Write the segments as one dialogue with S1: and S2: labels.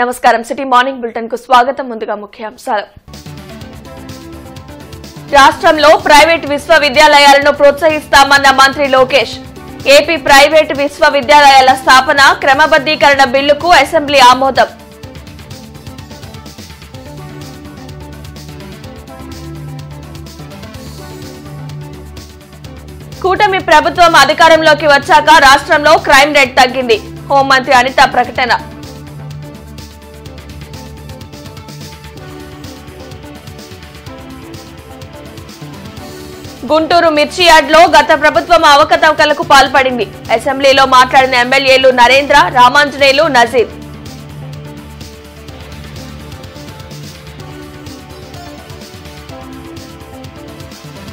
S1: నమస్కారం city morning bulletin కు స్వాగతం. ముందుగా ముఖ్యాంశాలు. రాష్ట్రంలో ప్రైవేట్ విశ్వవిద్యాలయాలను ప్రోత్సహిస్తామన్న మంత్రి లోకేష్. ఏపీ ప్రైవేట్ విశ్వవిద్యాలయాల స్థాపన క్రమబద్దీకరణ బిల్లుకు అసెంబ్లీ ఆమోదం. కూటమి ప్రభుత్వం అధికారంలోకి వచ్చాక రాష్ట్రంలో క్రైమ్ రేట్ తగ్గింది. హోంమంత్రి అనిత ప్రకటన. గుంటూరు మిర్చి యార్డ్లో గత ప్రభుత్వం అవకతవకలకు పాల్పడింది. అసెంబ్లీలో మాట్లాడిన ఎమ్మెల్యేలు నరేంద్ర, రామాంజనేయులు, నజీర్.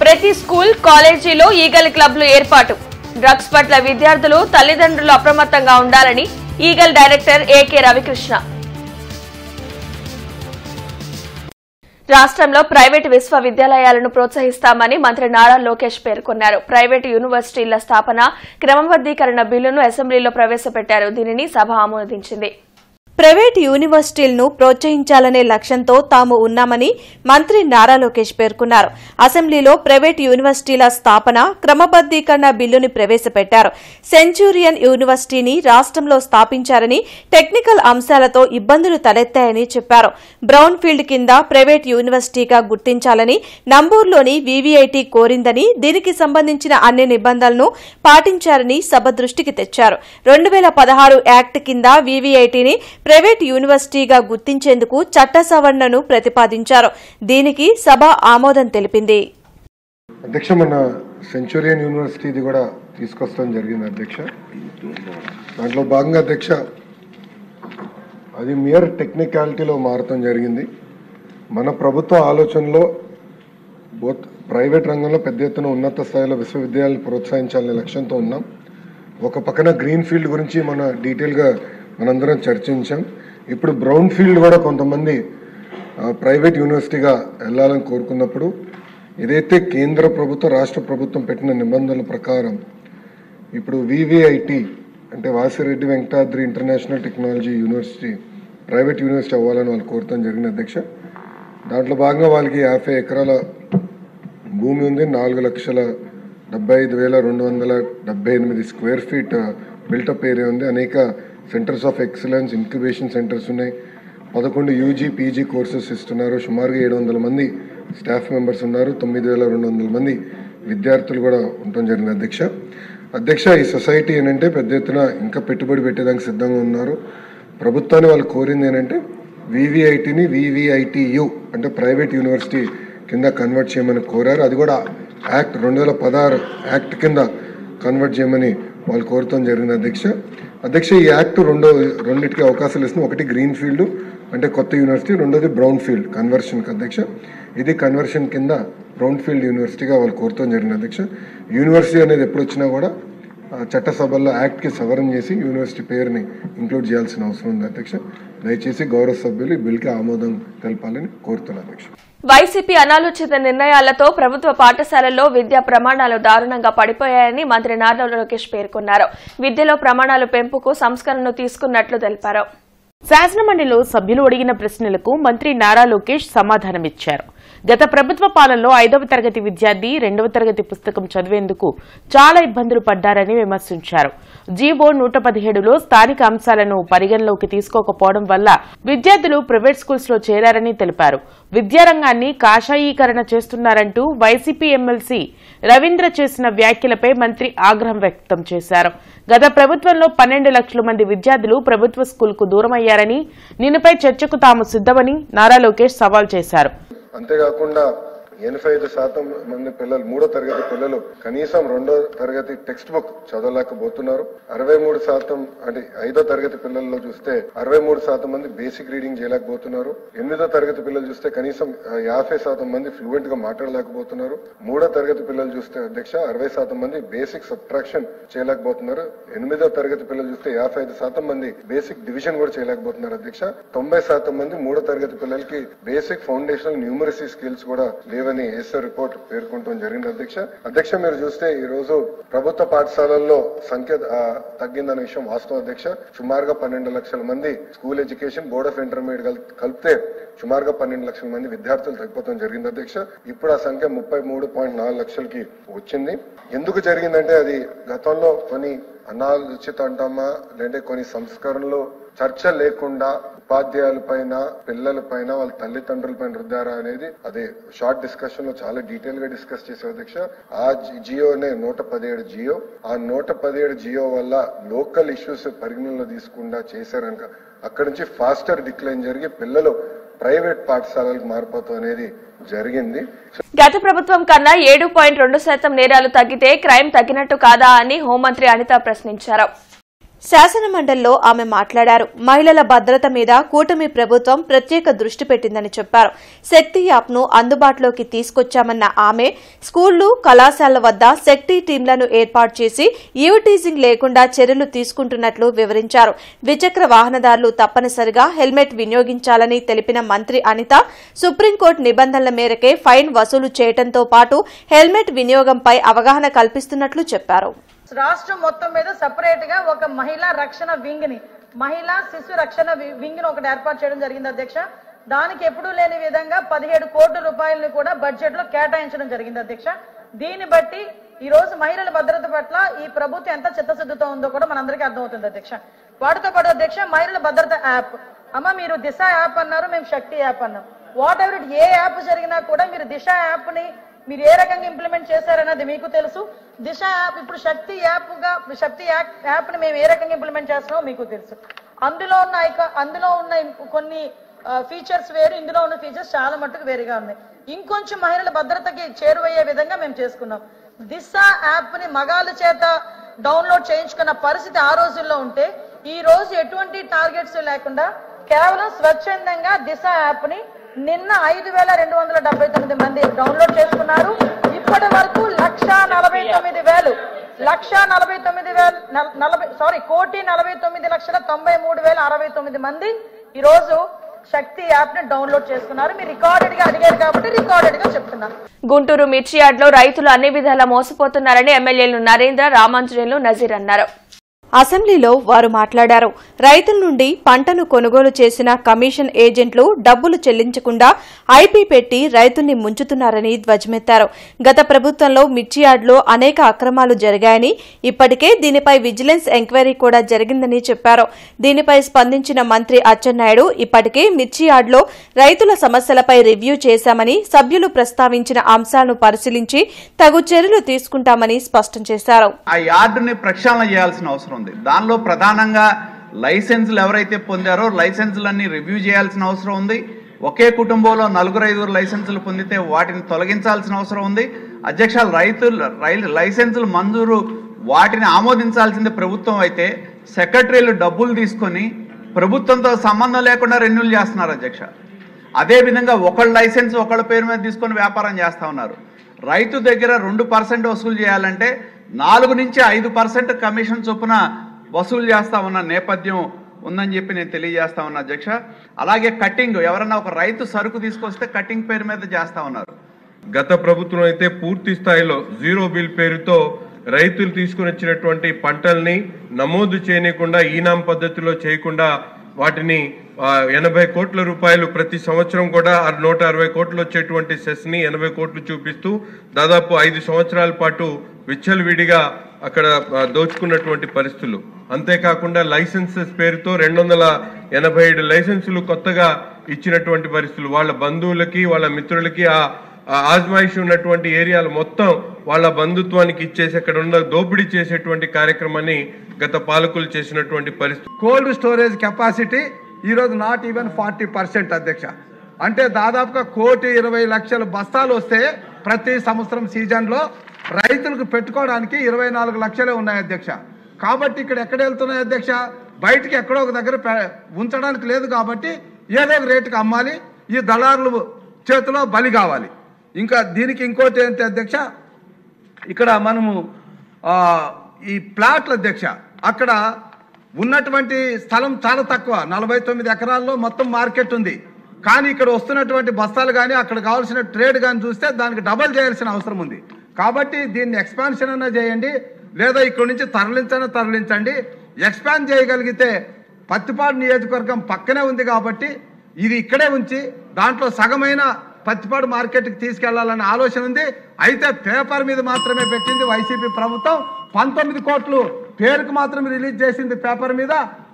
S1: ప్రతి స్కూల్, కాలేజీలో ఈగల్ క్లబ్లు ఏర్పాటు. డ్రగ్స్ పట్ల విద్యార్థులు, తల్లిదండ్రులు అప్రమత్తంగా ఉండాలని ఈగల్ డైరెక్టర్ ఏకే రవికృష్ణ. రాష్ట్రంలో ప్రైవేటు విశ్వవిద్యాలయాలను ప్రోత్సహిస్తామని మంత్రి నారా లోకేష్ పేర్కొన్నారు. ప్రైవేటు యూనివర్సిటీల స్థాపన క్రమబద్దీకరణ బిల్లును అసెంబ్లీలో ప్రవేశపెట్టారు. దీనిని సభ ఆమోదించింది.
S2: ప్రైవేట్ యూనివర్సిటీలను ప్రోత్సహించాలనే లక్ష్యంతో తాము ఉన్నామని మంత్రి నారా లోకేష్ పేర్కొన్నారు. అసెంబ్లీలో ప్రైవేట్ యూనివర్సిటీల స్థాపన క్రమబద్దీకరణ బిల్లుని ప్రవేశపెట్టారు. సెంచూరియన్ యూనివర్సిటీని రాష్ట్రంలో స్థాపించారని, టెక్నికల్ అంశాలతో ఇబ్బందులు తలెత్తాయని చెప్పారు. బ్రౌన్ ఫీల్డ్ కింద ప్రైవేట్ యూనివర్సిటీగా గుర్తించాలని నంబూరులోని వీవీఐటీ కోరిందని, దీనికి సంబంధించిన అన్ని నిబంధనలను పాటించారని సభ దృష్టికి తెచ్చారు. 2016 యాక్ట్ కింద వీవీఐటీని ప్రైవేట్ యూనివర్సిటీగా గుర్తించేందుకు చట్ట సవరణను ప్రతిపాదించారు. దీనికి సభ ఆమోదం తెలిపింది.
S3: అధ్యక్ష, మన సెంచూరియన్ యూనివర్సిటీది కూడా తీసుకొస్తాం జరిగింది అధ్యక్ష. దాంట్లో భాగంగా అధ్యక్ష అది మియర్ టెక్నికాలిటీలో మారటం జరిగింది. మన ప్రభుత్వ ఆలోచనలో బోత్ ప్రైవేట్ రంగంలో పెద్ద ఎత్తున ఉన్నత స్థాయిలో విశ్వవిద్యాలయాలను ప్రోత్సహించాలనే లక్ష్యంతో ఉన్నాం. ఒక పక్కన గ్రీన్ ఫీల్డ్ గురించి మన డీటెయిల్గా మనందరం చర్చించాం. ఇప్పుడు బ్రౌన్ ఫీల్డ్ కూడా కొంతమంది ప్రైవేట్ యూనివర్సిటీగా వెళ్ళాలని కోరుకున్నప్పుడు ఏదైతే కేంద్ర ప్రభుత్వం, రాష్ట్ర ప్రభుత్వం పెట్టిన నిబంధనల ప్రకారం ఇప్పుడు వివిఐటి అంటే Vasireddy Venkatadri international technology university private university అవ్వాలని వాళ్ళు కోరటం జరిగింది అధ్యక్ష. దాంట్లో భాగంగా వాళ్ళకి 50 ఎకరాల భూమి ఉంది. 4,75,278 స్క్వేర్ ఫీట్ బిల్టప్ ఏరియా ఉంది. అనేక centres of excellence, incubation centres ఉన్నాయి. 11 యూజీ, పీజీ కోర్సెస్ ఇస్తున్నారు. సుమారుగా 700 మంది స్టాఫ్ మెంబర్స్ ఉన్నారు. 9,200 మంది విద్యార్థులు కూడా ఉండటం జరిగింది అధ్యక్ష. ఈ సొసైటీ ఏంటంటే పెద్ద ఎత్తున ఇంకా పెట్టుబడి పెట్టేదానికి సిద్ధంగా ఉన్నారు. ప్రభుత్వాన్ని వాళ్ళు కోరింది ఏంటంటే వివిఐటిని వివిఐటియు అంటే ప్రైవేట్ యూనివర్సిటీ కింద కన్వర్ట్ చేయమని కోరారు. అది కూడా యాక్ట్ 2016 యాక్ట్ కింద కన్వర్ట్ చేయమని వాళ్ళు కోరటం జరిగింది అధ్యక్ష. ఈ యాక్ట్ రెండింటికి అవకాశాలు ఇస్తుంది. ఒకటి గ్రీన్ ఫీల్డ్ అంటే కొత్త యూనివర్సిటీ, రెండోది బ్రౌన్ ఫీల్డ్ కన్వర్షన్కి అధ్యక్ష. ఇది కన్వర్షన్ కింద బ్రౌన్ ఫీల్డ్ యూనివర్సిటీగా వాళ్ళు కోరటం జరిగింది అధ్యక్ష. యూనివర్సిటీ అనేది ఎప్పుడు వచ్చినా కూడా చట్టసభల్లో యాక్ట్కి సవరణ చేసి యూనివర్సిటీ పేరుని ఇంక్లూడ్ చేయాల్సిన అవసరం ఉంది అధ్యక్ష. దయచేసి గౌరవ సభ్యులు ఈ బిల్కి ఆమోదం తెలపాలని కోరుతున్నారు అధ్యక్ష.
S1: వైసీపీ అనాలోచిత నిర్ణయాలతో ప్రభుత్వ పాఠశాలల్లో విద్యా ప్రమాణాలు దారుణంగా పడిపోయాయని మంత్రి నారా లోకేష్ పేర్కొన్నారు. విద్యలో ప్రమాణాల పెంపుకు సంస్కరణను తీసుకున్నట్లు తెలిపారు.
S4: శాసనమండలిలో సభ్యులు అడిగిన ప్రశ్నలకు మంత్రి నారా లోకేష్ సమాధానమిచ్చారు. గత ప్రభుత్వ పాలనలో 5వ తరగతి విద్యార్థి 2వ తరగతి పుస్తకం చదివేందుకు చాలా ఇబ్బందులు పడ్డారని విమర్శించారు. జీవో 117లో స్థానిక అంశాలను పరిగణలోకి తీసుకోకపోవడం వల్ల విద్యార్థులు ప్రైవేట్ స్కూల్స్ లో చేరారని తెలిపారు. విద్యారంగాన్ని కాషాయీకరణ చేస్తున్నారంటూ వైసీపీ ఎమ్మెల్సీ రవీంద్ర చేసిన వ్యాఖ్యలపై మంత్రి ఆగ్రహం వ్యక్తం చేశారు. గత ప్రభుత్వంలో 12 లక్షల మంది విద్యార్థులు ప్రభుత్వ స్కూల్కు దూరమయ్యారని, దీనిపై చర్చకు తాము సిద్ధమని నారా లోకేష్ సవాల్ చేశారు.
S3: అంతేకాకుండా 85% మంది పిల్లలు 3వ తరగతి పిల్లలు కనీసం 2వ తరగతి టెక్స్ట్ బుక్ చదవలేకపోతున్నారు. 63% అంటే 5వ తరగతి పిల్లల్లో చూస్తే 63% మంది బేసిక్ రీడింగ్ చేయలేకపోతున్నారు. 8వ తరగతి పిల్లలు చూస్తే కనీసం 50% మంది ఫ్లూయెంట్ గా మాట్లాడలేకపోతున్నారు. 3వ తరగతి పిల్లలు చూస్తే అధ్యక్ష 60% మంది బేసిక్ సబ్ట్రాక్షన్ చేయలేకపోతున్నారు. 8వ తరగతి పిల్లలు చూస్తే 55% మంది బేసిక్ డివిజన్ కూడా చేయలేకపోతున్నారు అధ్యక్ష. 90% మంది 3వ తరగతి పిల్లలకి బేసిక్ ఫౌండేషనల్ న్యూమరసీ స్కిల్స్ కూడా లేవు చేయాలని ఏసర్ రిపోర్ట్ పేర్కొనడం జరిగింది అధ్యక్ష మీరు చూస్తే ఈ రోజు ప్రభుత్వ పాఠశాలల్లో సంఖ్య తగ్గిందనే విషయం వాస్తవం అధ్యక్ష. సుమారుగా 12 లక్షల మంది school education board of intermediate కలిపితే సుమారుగా 12 లక్షల మంది విద్యార్థులు తగ్గిపోవడం జరిగింది అధ్యక్ష. ఇప్పుడు ఆ సంఖ్య 33.4 లక్షలకి వచ్చింది. ఎందుకు జరిగిందంటే అది గతంలో కొన్ని అనాలోచిత అంటామా లేదంటే కొన్ని సంస్కరణలు చర్చ లేకుండా ఉపాధ్యాయుల పైన పిల్లల పైన వాళ్ళ తల్లిదండ్రుల పైన రుద్దారా అనేది అదే షార్ట్ డిస్కషన్ లో చాలా డీటెయిల్ గా డిస్కస్ చేసే అధ్యక్ష. ఆ జియోనే 117 జియో, ఆ 117 జియో వల్ల లోకల్ ఇష్యూస్ పరిగణనలో తీసుకుండా చేశారనక అక్కడి నుంచి ఫాస్టర్ డిక్లైన్ జరిగి పిల్లలు ప్రైవేట్ పాఠశాలలకు మారిపోతాం అనేది జరిగింది.
S1: గత ప్రభుత్వం కన్నా 7.2% నేరాలు తగ్గితే క్రైమ్ తగ్గినట్టు కాదా అని హోంమంత్రి అనిత ప్రశ్నించారు.
S2: శాసనమండలిలో ఆమె మాట్లాడారు. మహిళల భద్రత మీద కూటమి ప్రభుత్వం ప్రత్యేక దృష్టి పెట్టిందని చెప్పారు. శక్తి యాప్ను అందుబాటులోకి తీసుకొచ్చామన్న ఆమె స్కూళ్లు కళాశాలల వద్ద శక్తి టీంలను ఏర్పాటు చేసి ఈవ్టీజింగ్ లేకుండా చర్యలు తీసుకుంటున్నట్లు వివరించారు. ద్విచక్ర వాహనదారులు తప్పనిసరిగా హెల్మెట్ వినియోగించాలని తెలిపిన మంత్రి అనిత సుప్రీంకోర్టు నిబంధనల మేరకే ఫైన్ వసూలు చేయడంతో పాటు హెల్మెట్ వినియోగంపై అవగాహన కల్పిస్తున్నట్లు చెప్పారు.
S5: రాష్ట్రం మొత్తం మీద సెపరేట్ గా ఒక మహిళా రక్షణ వింగ్ ని, మహిళా శిశు రక్షణ వింగ్ ని ఒకటి ఏర్పాటు చేయడం జరిగింది అధ్యక్ష. దానికి ఎప్పుడూ లేని విధంగా 17 కోట్ల రూపాయలను కూడా బడ్జెట్ లో కేటాయించడం జరిగింది అధ్యక్ష. దీన్ని బట్టి ఈ రోజు మహిళల భద్రత పట్ల ఈ ప్రభుత్వం ఎంత చిత్తశుద్ధితో ఉందో కూడా మనందరికీ అర్థమవుతుంది అధ్యక్ష. వాటితో పాటు అధ్యక్ష మహిళల భద్రత యాప్, అమ్మ మీరు దిశ యాప్ అన్నారు, మేము శక్తి యాప్ అన్నాం. వాట్ ఎవర్ ఏ యాప్ జరిగినా కూడా మీరు దిశ యాప్ ని మీరు ఏ రకంగా ఇంప్లిమెంట్ చేశారన్నది మీకు తెలుసు. దిశ యాప్ ఇప్పుడు శక్తి యాప్ ని మేము ఏ రకంగా ఇంప్లిమెంట్ చేస్తున్నామో మీకు తెలుసు. అందులో ఉన్న కొన్ని ఫీచర్స్ వేరు, ఇందులో ఉన్న ఫీచర్స్ చాలా మట్టుకు వేరుగా ఉన్నాయి. ఇంకొంచెం మహిళల భద్రతకి చేరువయ్యే విధంగా మేము చేసుకున్నాం. దిశ యాప్ ని మగాళ్ళ చేత డౌన్లోడ్ చేయించుకున్న పరిస్థితి ఆ రోజుల్లో ఉంటే ఈ రోజు ఎటువంటి టార్గెట్స్ లేకుండా కేవలం స్వచ్ఛందంగా దిశ యాప్ ని నిన్న 5,279 మంది డౌన్లోడ్ చేసుకున్నారు. ఇప్పటి వరకు 1,49,000,1,49,93,069 మంది ఈ రోజు శక్తి యాప్ ని డౌన్లోడ్ చేసుకున్నారు. మీరు రికార్డెడ్ గా అడిగారు కాబట్టి రికార్డెడ్ గా చెప్తున్నారు.
S1: గుంటూరు మిర్చి యార్డ్లో రైతులు అన్ని విధాలా మోసపోతున్నారని ఎమ్మెల్యేలు నరేంద్ర, రామాంజనేయులు, నజీర్ అన్నారు.
S2: అసెంబ్లీలో వారు మాట్లాడారు. రైతుల నుండి పంటను కొనుగోలు చేసిన కమిషన్ ఏజెంట్లు డబ్బులు చెల్లించకుండా ఐపీ పెట్టి రైతుల్ని ముంచుతున్నారని ధ్వజమెత్తారు. గత ప్రభుత్వంలో మిర్చి యార్డ్లో అనేక అక్రమాలు జరిగాయని, ఇప్పటికే దీనిపై విజిలెన్స్ ఎంక్వైరీ కూడా జరిగిందని చెప్పారు. దీనిపై స్పందించిన మంత్రి అచ్చెన్నాయుడు ఇప్పటికే మిర్చి యార్డ్లో రైతుల సమస్యలపై రివ్యూ చేశామని, సభ్యులు ప్రస్తావించిన అంశాలను పరిశీలించి తగు చర్యలు తీసుకుంటామని స్పష్టం చేశారు.
S6: ఆ యార్డుని ప్రక్షాళన చేయాల్సిన అవసరం ఉంది. దానిలో ప్రధానంగా లైసెన్సులు ఎవరైతే పొందారో లైసెన్సులన్నీ రివ్యూ చేయాల్సిన అవసరం ఉంది. ఒకే కుటుంబంలో 4-5 లైసెన్సులు పొందితే వాటిని తొలగించాల్సిన అవసరం ఉంది. అధ్యక్ష, లైసెన్సులు మంజూరు వాటిని ఆమోదించాల్సింది ప్రభుత్వం అయితే సెక్రటరీలు డబ్బులు తీసుకొని ప్రభుత్వంతో సంబంధం లేకుండా రెన్యూల్ చేస్తున్నారు అధ్యక్ష. అదేవిధంగా ఒకళ్ళ లైసెన్స్ ఒకళ్ళ పేరు మీద తీసుకొని వ్యాపారం చేస్తూ ఉన్నారు. రైతు దగ్గర 2% వసూలు చేయాలంటే 4 నుంచి 5% కమిషన్ చొప్పున వసూలు చేస్తా ఉన్న నేపథ్యం ఉందని చెప్పి నేను తెలియజేస్తా ఉన్నా అధ్యక్ష. అలాగే కట్టింగ్, ఎవరన్నా ఒక రైతు సరుకు తీసుకొస్తే కట్టింగ్ పేరు మీద చేస్తా ఉన్నారు.
S7: గత ప్రభుత్వం అయితే పూర్తి స్థాయిలో జీరో బిల్ పేరుతో రైతులు తీసుకుని వచ్చినటువంటి పంటల్ని నమోదు చేయకుండా ఈనాం పద్ధతిలో చేయకుండా వాటిని 80 కోట్ల రూపాయలు ప్రతి సంవత్సరం కూడా 160 కోట్లు వచ్చేటువంటి సెస్ ని 80 కోట్లు చూపిస్తూ దాదాపు 5 సంవత్సరాల పాటు విచ్చలవిడిగా అక్కడ దోచుకున్నటువంటి పరిస్థితులు. అంతేకాకుండా లైసెన్సెస్ పేరుతో 287 లైసెన్సులు కొత్తగా ఇచ్చినటువంటి పరిస్థితులు. వాళ్ళ బంధువులకి వాళ్ళ మిత్రులకి ఆ ఆజ్మాయిషి ఉన్నటువంటి ఏరియాలు మొత్తం వాళ్ళ బంధుత్వానికి ఇచ్చేసి అక్కడ ఉన్న దోపిడీ చేసేటువంటి కార్యక్రమాన్ని గత పాలకులు చేసినటువంటి పరిస్థితి.
S8: కోల్డ్ స్టోరేజ్ కెపాసిటీ ఈరోజు నాట్ ఈవెన్ 40% అధ్యక్ష. అంటే దాదాపుగా 1,20,00,000 బస్తాలు వస్తే ప్రతి సంవత్సరం సీజన్లో రైతులకు పెట్టుకోవడానికి 24 లక్షలే ఉన్నాయి అధ్యక్ష. కాబట్టి ఇక్కడ ఎక్కడ వెళ్తున్నాయి అధ్యక్ష? బయటికి ఎక్కడో ఒక దగ్గర ఉంచడానికి లేదు కాబట్టి ఏదో ఒక రేటుకి అమ్మాలి, ఈ దళారుల చేతిలో బలి కావాలి. ఇంకా దీనికి ఇంకోటి ఏంటి అధ్యక్ష, ఇక్కడ మనము ఈ ప్లాట్ల అధ్యక్ష అక్కడ ఉన్నటువంటి స్థలం చాలా తక్కువ, 49 ఎకరాల్లో మొత్తం మార్కెట్ ఉంది. కానీ ఇక్కడ వస్తున్నటువంటి బస్తాలు కానీ అక్కడ కావాల్సిన ట్రేడ్ కానీ చూస్తే దానికి డబల్ చేయాల్సిన అవసరం ఉంది. కాబట్టి దీన్ని ఎక్స్పాన్షన్ అన్నా చేయండి, లేదా ఇక్కడ నుంచి తరలించండి. ఎక్స్పాండ్ చేయగలిగితే పత్తిపాడు నియోజకవర్గం పక్కనే ఉంది కాబట్టి ఇది ఇక్కడే ఉంచి దాంట్లో సగమైన పత్తిపాడు మార్కెట్కి తీసుకెళ్లాలనే ఆలోచన ఉంది. అయితే పేపర్ మీద మాత్రమే పెట్టింది వైసీపీ ప్రభుత్వం. 19 కోట్లు పేరుకు మాత్రం రిలీజ్ చేసింది పేపర్ మీద,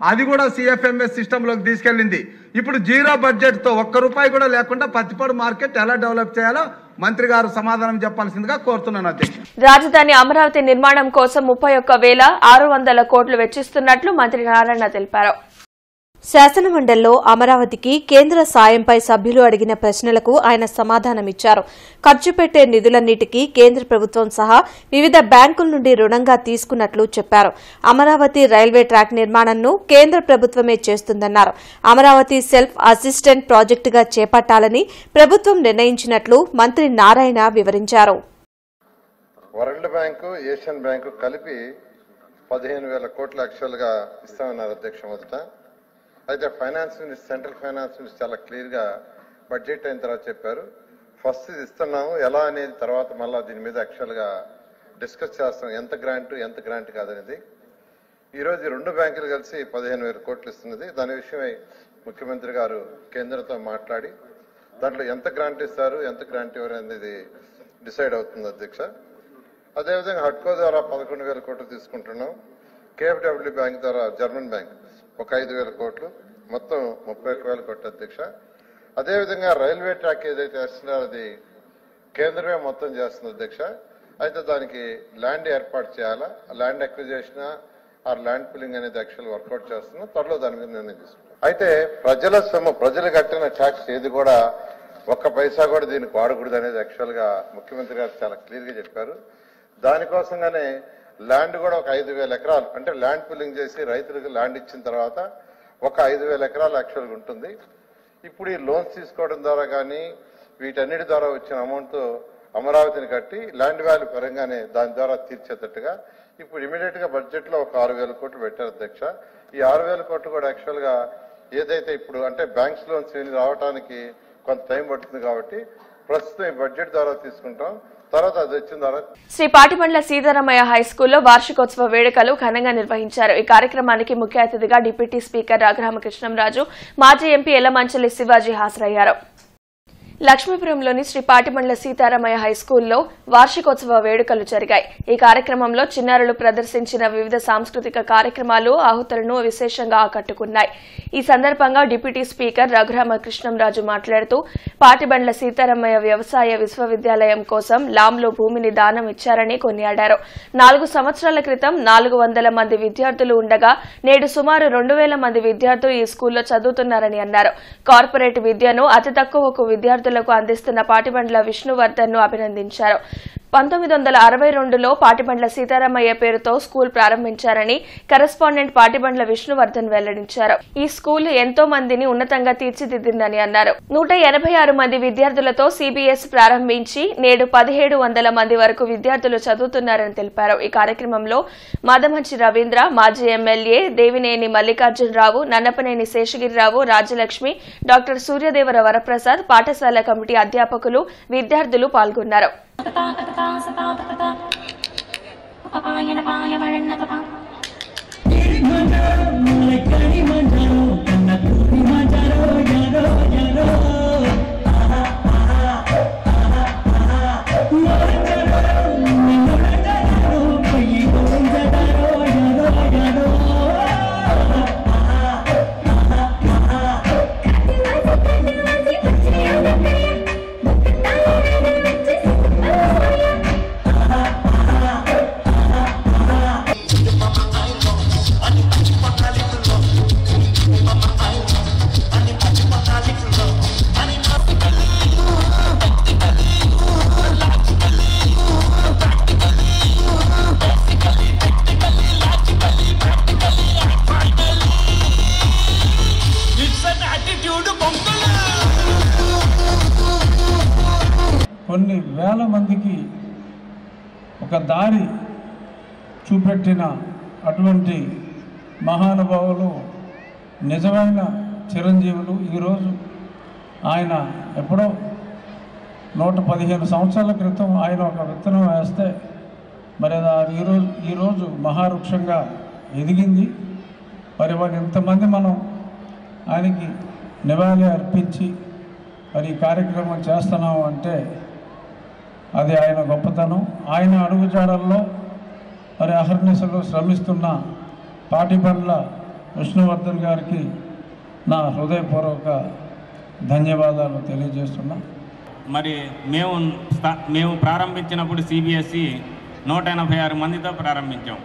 S8: అది కూడా CFMS సిస్టంలోకి తీసుకెళ్ళింది. ఇప్పుడు జీరో బడ్జెట్తో ₹1 కూడా లేకుండా పత్తిపాడు మార్కెట్ ఎలా డెవలప్ చేయాలో మంత్రి గారు సమాధానం చెప్పాల్సిందిగా కోరుతున్నాను అధ్యక్ష.
S1: రాజధాని అమరావతి నిర్మాణం కోసం 31,600 కోట్లు వెచ్చిస్తున్నట్లు మంత్రి నారాయణ తెలిపారు.
S2: శాసనమండలిలో అమరావతికి కేంద్ర సాయంపై సభ్యులు అడిగిన ప్రశ్నలకు ఆయన సమాధానమిచ్చారు. ఖర్చు పెట్టే నిధులన్నిటికీ కేంద్ర ప్రభుత్వం సహా వివిధ బ్యాంకుల నుండి రుణంగా తీసుకున్నట్లు చెప్పారు. అమరావతి రైల్వే ట్రాక్ నిర్మాణంను కేంద్ర ప్రభుత్వమే చేస్తుందన్నారు. అమరావతి సెల్ఫ్ అసిస్టెంట్ ప్రాజెక్టుగా చేపట్టాలని ప్రభుత్వం నిర్ణయించినట్లు మంత్రి నారాయణ వివరించారు.
S3: వరల్డ్ బ్యాంకు, ఏషియన్ బ్యాంకు కలిపి 15,000 కోట్ల యాక్చువల్గా ఇస్తామన్నారు అధ్యక్ష మొదట. అయితే finance minister, central finance minister చాలా క్లియర్గా బడ్జెట్ అయిన తర్వాత చెప్పారు, ఫస్ట్ ఇది ఇస్తున్నాము, ఎలా అనేది తర్వాత మళ్ళీ దీని మీద యాక్చువల్గా డిస్కస్ చేస్తాం, ఎంత గ్రాంట్ కాదనేది. ఈరోజు 2 బ్యాంకులు కలిసి 15,000 కోట్లు ఇస్తున్నది. దాని విషయమై ముఖ్యమంత్రి గారు కేంద్రంతో మాట్లాడి దాంట్లో ఎంత గ్రాంట్ ఇస్తారు, ఎంత గ్రాంట్ ఇవ్వరు అనేది డిసైడ్ అవుతుంది అధ్యక్ష. అదేవిధంగా హడ్కో ద్వారా 11,000 కోట్లు తీసుకుంటున్నాం. KFW బ్యాంక్ ద్వారా, జర్మన్ బ్యాంక్, ఒక 5,000 కోట్లు, మొత్తం 31,000 కోట్లు అధ్యక్ష. అదేవిధంగా రైల్వే ట్రాక్ ఏదైతే వేస్తున్నారో అది కేంద్రమే మొత్తం చేస్తుంది అధ్యక్ష. అయితే దానికి ల్యాండ్ ఏర్పాటు చేయాలా, land acquisition or land pulling అనేది యాక్చువల్ వర్కౌట్ చేస్తున్నాం. త్వరలో దాని మీద నిర్ణయం తీసుకుంటాం. అయితే ప్రజల సొమ్ము, ప్రజలు కట్టిన ట్యాక్స్ ఏది కూడా 1 పైసా కూడా దీనికి వాడకూడదు అనేది యాక్చువల్ గా ముఖ్యమంత్రి గారు చాలా క్లియర్ గా చెప్పారు. దానికోసంగానే ల్యాండ్ కూడా ఒక 5,000 ఎకరాలు, అంటే ల్యాండ్ పుల్లింగ్ చేసి రైతులకు ల్యాండ్ ఇచ్చిన తర్వాత ఒక 5,000 ఎకరాలు యాక్చువల్గా ఉంటుంది. ఇప్పుడు ఈ లోన్స్ తీసుకోవడం ద్వారా కానీ వీటన్నిటి ద్వారా వచ్చిన అమౌంట్తో అమరావతిని కట్టి ల్యాండ్ వాల్యూ పరంగానే దాని ద్వారా తీర్చేటట్టుగా ఇప్పుడు ఇమీడియట్ గా బడ్జెట్ లో ఒక 6,000 కోట్లు పెట్టారు అధ్యక్ష. ఈ 6,000 కోట్లు కూడా యాక్చువల్ గా ఏదైతే ఇప్పుడు అంటే బ్యాంక్స్ లోన్స్ రావడానికి కొంత టైం పడుతుంది కాబట్టి ప్రస్తుతం ఈ బడ్జెట్ ద్వారా తీసుకుంటాం. తర్వాత అది వచ్చిన తర్వాత
S1: శ్రీ పాటిబండ్ల సీతారామయ్య హైస్కూల్లో వార్షికోత్సవ వేడుకలు ఘనంగా నిర్వహించారు. ఈ కార్యక్రమానికి ముఖ్య అతిథిగా డిప్యూటీ స్పీకర్ రఘురామకృష్ణంరాజు, మాజీ ఎంపీ ఎల్లమంచలి శివాజీ హాజరయ్యారు. లక్ష్మీపురంలోని శ్రీ పాటిబండ్ల సీతారామయ్య హైస్కూల్లో వార్షికోత్సవ వేడుకలు జరిగాయి. ఈ కార్యక్రమంలో చిన్నారులు ప్రదర్శించిన వివిధ సాంస్కృతిక కార్యక్రమాలు ఆహుతులను విశేషంగా ఆకట్టుకున్నాయి. ఈ సందర్భంగా డిప్యూటీ స్పీకర్ రఘురామకృష్ణంరాజు మాట్లాడుతూ పాటిబండ్ల సీతారామయ్య వ్యవసాయ విశ్వవిద్యాలయం కోసం లాంలో భూమిని దానం ఇచ్చారని కొనియాడారు. 4 సంవత్సరాల క్రితం 400 మంది విద్యార్థులు ఉండగా నేడు సుమారు 2,000 మంది విద్యార్థులు ఈ స్కూల్లో చదువుతున్నారని అన్నారు. కార్పొరేట్ విద్యను అతి తక్కువకు విద్యార్థులకు అందిస్తున్న పాటిబండ్ల విష్ణువర్ధన్ ను అభినందించారు. 1962లో పాటిబండ్ల సీతారామయ్య పేరుతో స్కూల్ ప్రారంభించారని కరెస్పాండెంట్ పాటిబండ్ల విష్ణువర్ధన్ వెల్లడించారు. ఈ స్కూల్ ఎంతో మందిని ఉన్నతంగా తీర్చిదిద్దిందని అన్నారు. 186 మంది విద్యార్థులతో CBS ప్రారంభించి నేడు 1,700 మంది వరకు విద్యార్థులు చదువుతున్నారని తెలిపారు. ఈ కార్యక్రమంలో మాదమంచి రవీంద్ర, మాజీ ఎమ్మెల్యే దేవినేని మల్లికార్జునరావు, నన్నపనేని శేషగిరిరావు, రాజ్యలక్ష్మి, డాక్టర్ సూర్యదేవర వరప్రసాద్, పాఠశాల కమిటీ అధ్యాపకులు, విద్యార్థులు పాల్గొన్నారు.
S9: కొన్ని వేల మందికి ఒక దారి చూపెట్టిన అటువంటి మహానుభావులు, నిజమైన చిరంజీవులు ఈరోజు ఆయన ఎప్పుడో 115 సంవత్సరాల క్రితం ఆయన ఒక విత్తనం వేస్తే మరి అది ఈరోజు మహావృక్షంగా ఎదిగింది. మరి ఇంతమంది మనం ఆయనకి నివాళి అర్పించి మరి ఈ కార్యక్రమం చేస్తున్నాము అంటే అది ఆయన గొప్పతనం. ఆయన అడుగుజాడల్లో మరి అహర్నిశలు శ్రమిస్తున్న పాటిబండ్ల విష్ణువర్ధన్ గారికి నా హృదయపూర్వక ధన్యవాదాలు తెలియజేస్తున్నా.
S10: మరి మేము ప్రారంభించినప్పుడు సిబిఎస్ఈ 186 మందితో ప్రారంభించాం.